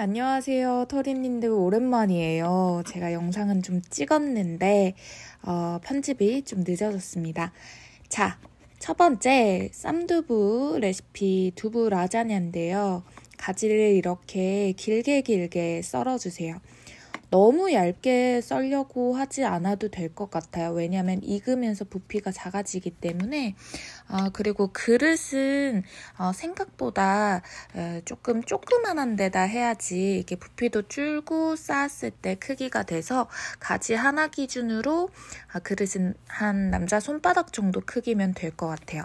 안녕하세요. 토리님들 오랜만이에요. 제가 영상은 좀 찍었는데 편집이 좀 늦어졌습니다. 자, 첫 번째 쌈두부 레시피 두부 라자냐인데요. 가지를 이렇게 길게 썰어주세요. 너무 얇게 썰려고 하지 않아도 될 것 같아요. 왜냐하면 익으면서 부피가 작아지기 때문에. 그리고 그릇은 생각보다 조금 조그만한 데다 해야지 이게 부피도 줄고 쌓았을 때 크기가 돼서 가지 하나 기준으로 그릇은 한 남자 손바닥 정도 크기면 될 것 같아요.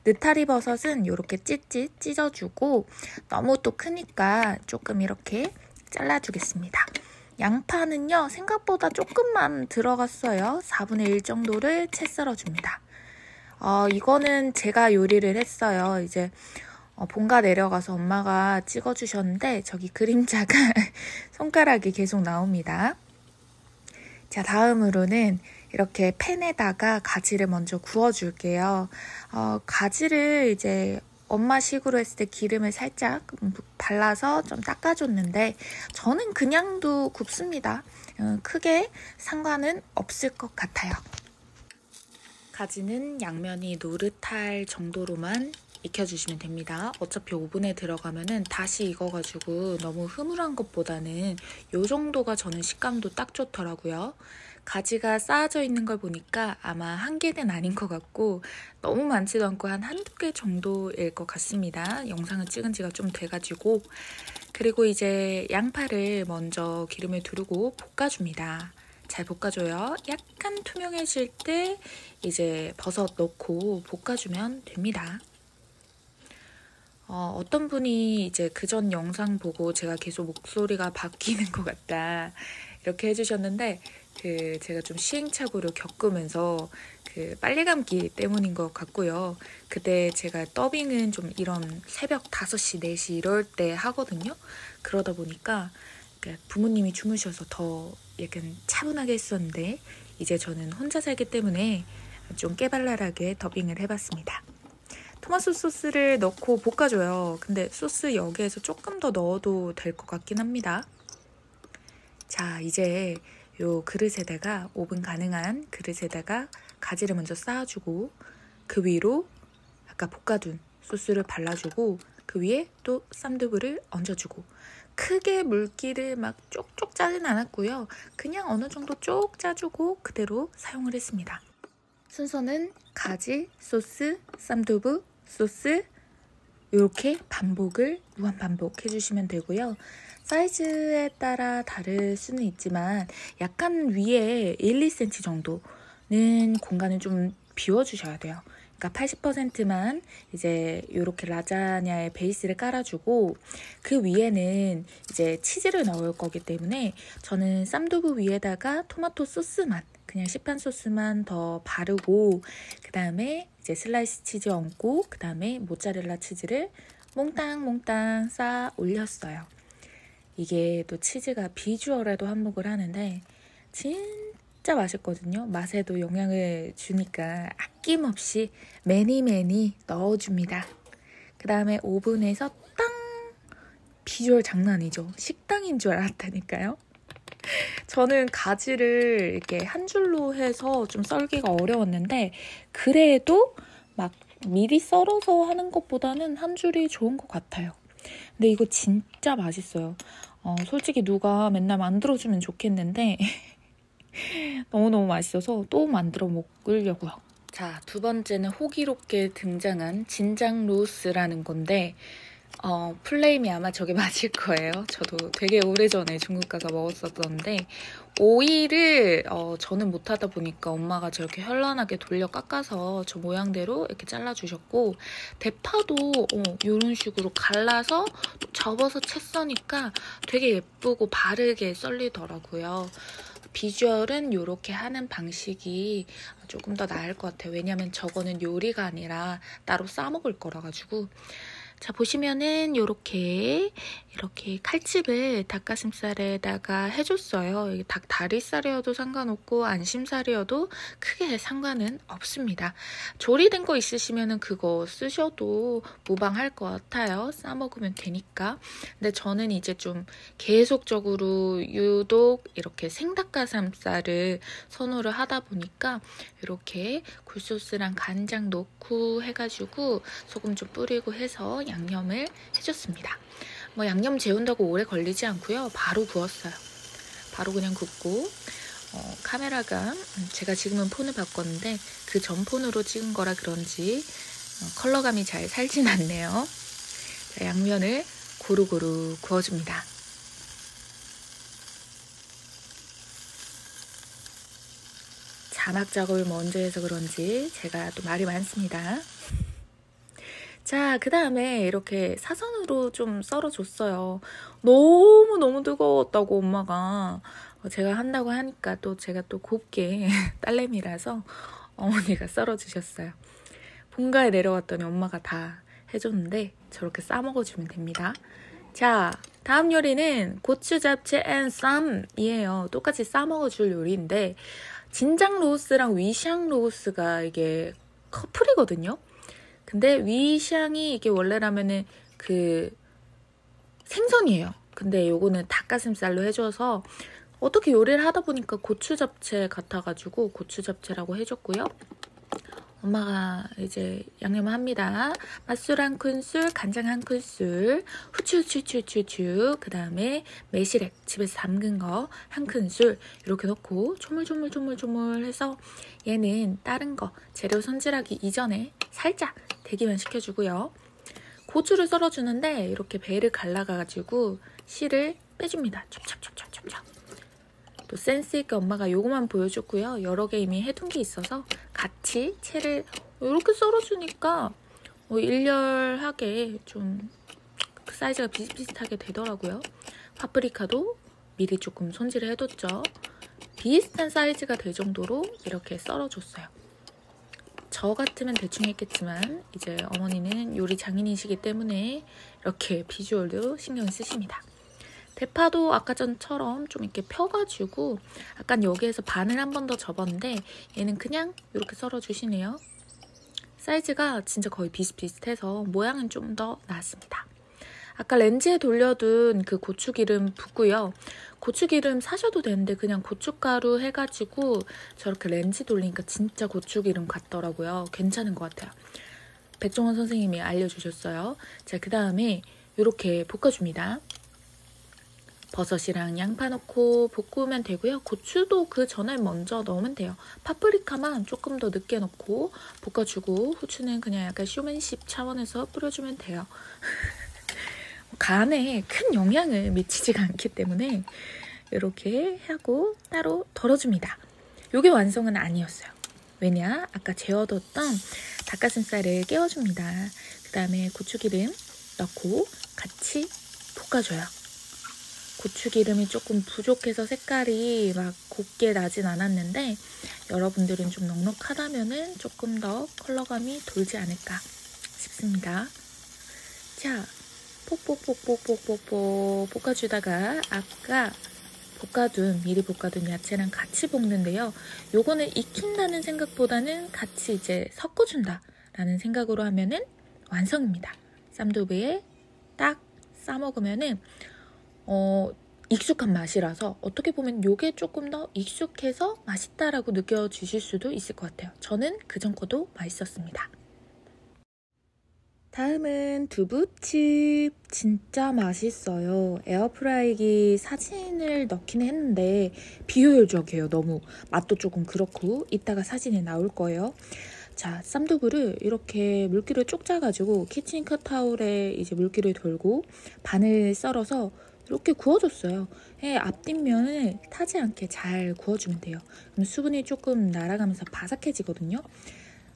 느타리 버섯은 이렇게 찢찢 찢어주고 너무 또 크니까 조금 이렇게 잘라주겠습니다. 양파는요, 생각보다 조금만 들어갔어요. 4분의 1 정도를 채 썰어줍니다. 이거는 제가 요리를 했어요. 이제 본가 내려가서 엄마가 찍어주셨는데 저기 그림자가 손가락이 계속 나옵니다. 자, 다음으로는 이렇게 팬에다가 가지를 먼저 구워줄게요. 가지를 이제 엄마식으로 했을 때 기름을 살짝 발라서 좀 닦아줬는데 저는 그냥도 굽습니다. 크게 상관은 없을 것 같아요. 가지는 양면이 노릇할 정도로만 익혀주시면 됩니다. 어차피 오븐에 들어가면은 다시 익어가지고 너무 흐물한 것보다는 이 정도가 저는 식감도 딱 좋더라고요. 가지가 쌓아져 있는 걸 보니까 아마 한 개는 아닌 것 같고 너무 많지도 않고 한 한두 개 정도일 것 같습니다. 영상을 찍은 지가 좀 돼가지고. 그리고 이제 양파를 먼저 기름에 두르고 볶아줍니다. 잘 볶아줘요. 약간 투명해질 때 이제 버섯 넣고 볶아주면 됩니다. 어떤 분이 이제 그전 영상 보고 제가 계속 목소리가 바뀌는 것 같다 이렇게 해주셨는데 제가 좀 시행착오를 겪으면서 빨리 감기 때문인 것 같고요. 그때 제가 더빙은 좀 이런 새벽 5시, 4시 이럴 때 하거든요. 그러다 보니까 부모님이 주무셔서 더 약간 차분하게 했었는데 이제 저는 혼자 살기 때문에 좀 깨발랄하게 더빙을 해봤습니다. 토마토 소스를 넣고 볶아줘요. 근데 소스 여기에서 조금 더 넣어도 될 것 같긴 합니다. 자, 이제 요 그릇에다가 오븐 가능한 그릇에다가 가지를 먼저 쌓아주고 그 위로 아까 볶아둔 소스를 발라주고 그 위에 또 쌈두부를 얹어주고 크게 물기를 막 쪽쪽 짜진 않았고요. 그냥 어느 정도 쪽 짜주고 그대로 사용을 했습니다. 순서는 가지, 소스, 쌈두부, 소스 이렇게 무한 반복 해주시면 되고요. 사이즈에 따라 다를 수는 있지만 약간 위에 1, 2cm 정도는 공간을 좀 비워주셔야 돼요. 그러니까 80%만 이제 이렇게 라자냐의 베이스를 깔아주고 그 위에는 이제 치즈를 넣을 거기 때문에 저는 쌈두부 위에다가 토마토 소스만 그냥 시판 소스만 더 바르고 그 다음에 이제 슬라이스 치즈 얹고 그 다음에 모짜렐라 치즈를 몽땅 쌓아 올렸어요. 이게 또 치즈가 비주얼에도 한몫을 하는데 진짜 맛있거든요. 맛에도 영향을 주니까 아낌없이 매니 넣어줍니다. 그 다음에 오븐에서 땅! 비주얼 장난 아니죠? 식당인 줄 알았다니까요. 저는 가지를 이렇게 한 줄로 해서 좀 썰기가 어려웠는데 그래도 막 미리 썰어서 하는 것보다는 한 줄이 좋은 것 같아요. 근데 이거 진짜 맛있어요. 솔직히 누가 맨날 만들어주면 좋겠는데 너무너무 맛있어서 또 만들어 먹으려고요. 자, 두 번째는 호기롭게 등장한 진장 로스라는 건데 플레임이 아마 저게 맞을 거예요. 저도 되게 오래전에 중국 가서 먹었었는데 오이를 저는 못하다 보니까 엄마가 저렇게 현란하게 돌려 깎아서 저 모양대로 이렇게 잘라주셨고 대파도 이런 식으로 갈라서 접어서 채 써니까 되게 예쁘고 바르게 썰리더라고요. 비주얼은 이렇게 하는 방식이 조금 더 나을 것 같아요. 왜냐면 저거는 요리가 아니라 따로 싸먹을 거라 가지고 자, 보시면은 이렇게 칼집을 닭가슴살에다가 해줬어요. 이게 닭 다리살이어도 상관없고 안심살이어도 크게 상관은 없습니다. 조리된 거 있으시면은 그거 쓰셔도 무방할 것 같아요. 싸 먹으면 되니까. 근데 저는 이제 좀 계속적으로 유독 이렇게 생닭가슴살을 선호를 하다 보니까 이렇게 굴소스랑 간장 넣고 해가지고 소금 좀 뿌리고 해서 양념을 해줬습니다. 뭐 양념 재운다고 오래 걸리지 않고요. 바로 구웠어요. 바로 그냥 굽고 카메라가 제가 지금은 폰을 바꿨는데 그 전 폰으로 찍은 거라 그런지 컬러감이 잘 살진 않네요. 자, 양면을 고루고루 구워줍니다. 자막 작업을 먼저 해서 그런지 제가 또 말이 많습니다. 자, 그 다음에 이렇게 사선으로 좀 썰어줬어요. 너무너무 뜨거웠다고 엄마가. 제가 한다고 하니까 또 제가 또 곱게 딸내미라서 어머니가 썰어주셨어요. 본가에 내려왔더니 엄마가 다 해줬는데 저렇게 싸먹어주면 됩니다. 자, 다음 요리는 고추 잡채 앤 쌈이에요. 똑같이 싸먹어줄 요리인데 진장 로우스랑 위샹 로우스가 이게 커플이거든요. 근데 위샹이 이게 원래라면은 그 생선이에요. 근데 요거는 닭가슴살로 해줘서 어떻게 요리를 하다 보니까 고추 잡채 같아가지고 고추 잡채라고 해줬고요. 엄마가 이제 양념을 합니다. 맛술 한 큰술, 간장 한 큰술, 후추, 그 다음에 매실액 집에서 담근 거 한 큰술 이렇게 넣고 조물조물 해서 얘는 다른 거 재료 손질하기 이전에 살짝 대기만 시켜주고요. 고추를 썰어주는데 이렇게 배를 갈라가지고 씨를 빼줍니다. 찹찹찹찹찹찹. 또 센스있게 엄마가 요거만 보여줬고요. 여러 개 이미 해둔 게 있어서 같이 채를 이렇게 썰어주니까 일렬하게 좀 사이즈가 비슷비슷하게 되더라고요. 파프리카도 미리 조금 손질을 해뒀죠. 비슷한 사이즈가 될 정도로 이렇게 썰어줬어요. 저 같으면 대충 했겠지만 이제 어머니는 요리 장인이시기 때문에 이렇게 비주얼도 신경 쓰십니다. 대파도 아까 전처럼 좀 이렇게 펴가지고 약간 여기에서 반을 한 번 더 접었는데 얘는 그냥 이렇게 썰어주시네요. 사이즈가 진짜 거의 비슷비슷해서 모양은 좀 더 나았습니다. 아까 렌즈에 돌려둔 그 고추기름 붓고요. 고추기름 사셔도 되는데 그냥 고춧가루 해가지고 저렇게 렌즈 돌리니까 진짜 고추기름 같더라고요. 괜찮은 것 같아요. 백종원 선생님이 알려주셨어요. 자, 그 다음에 이렇게 볶아줍니다. 버섯이랑 양파 넣고 볶으면 되고요. 고추도 그 전에 먼저 넣으면 돼요. 파프리카만 조금 더 늦게 넣고 볶아주고 후추는 그냥 약간 쇼맨십 차원에서 뿌려주면 돼요. 간에 큰 영향을 미치지가 않기 때문에 이렇게 하고 따로 덜어줍니다. 이게 완성은 아니었어요. 왜냐? 아까 재워뒀던 닭가슴살을 깨워줍니다. 그 다음에 고추기름 넣고 같이 볶아줘요. 고추기름이 조금 부족해서 색깔이 막 곱게 나진 않았는데 여러분들은 좀 넉넉하다면은 조금 더 컬러감이 돌지 않을까 싶습니다. 자, 뽁뽁뽁뽁뽁뽁 볶아주다가 아까 미리 볶아둔 야채랑 같이 볶는데요. 요거는 익힌다는 생각보다는 같이 이제 섞어준다라는 생각으로 하면은 완성입니다. 쌈두부에 딱 싸먹으면은 익숙한 맛이라서 어떻게 보면 요게 조금 더 익숙해서 맛있다라고 느껴지실 수도 있을 것 같아요. 저는 그전 거도 맛있었습니다. 다음은 두부칩. 진짜 맛있어요. 에어프라이기 사진을 넣긴 했는데 비효율적이에요. 너무 맛도 조금 그렇고 이따가 사진에 나올 거예요. 자, 쌈두부를 이렇게 물기를 쭉 짜가지고 키친 컷타올에 이제 물기를 돌고 반을 썰어서 이렇게 구워줬어요. 앞뒷면을 타지 않게 잘 구워주면 돼요. 그럼 수분이 조금 날아가면서 바삭해지거든요.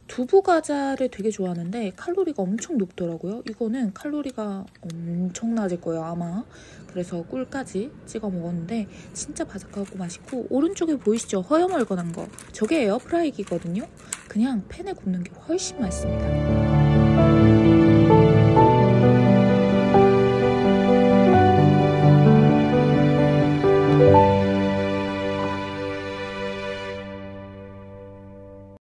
두부 과자를 되게 좋아하는데 칼로리가 엄청 높더라고요. 이거는 칼로리가 엄청 낮을 거예요, 아마. 그래서 꿀까지 찍어 먹었는데 진짜 바삭하고 맛있고 오른쪽에 보이시죠? 허여멀건한 거. 저게 에어프라이기거든요. 그냥 팬에 굽는 게 훨씬 맛있습니다. 안녕.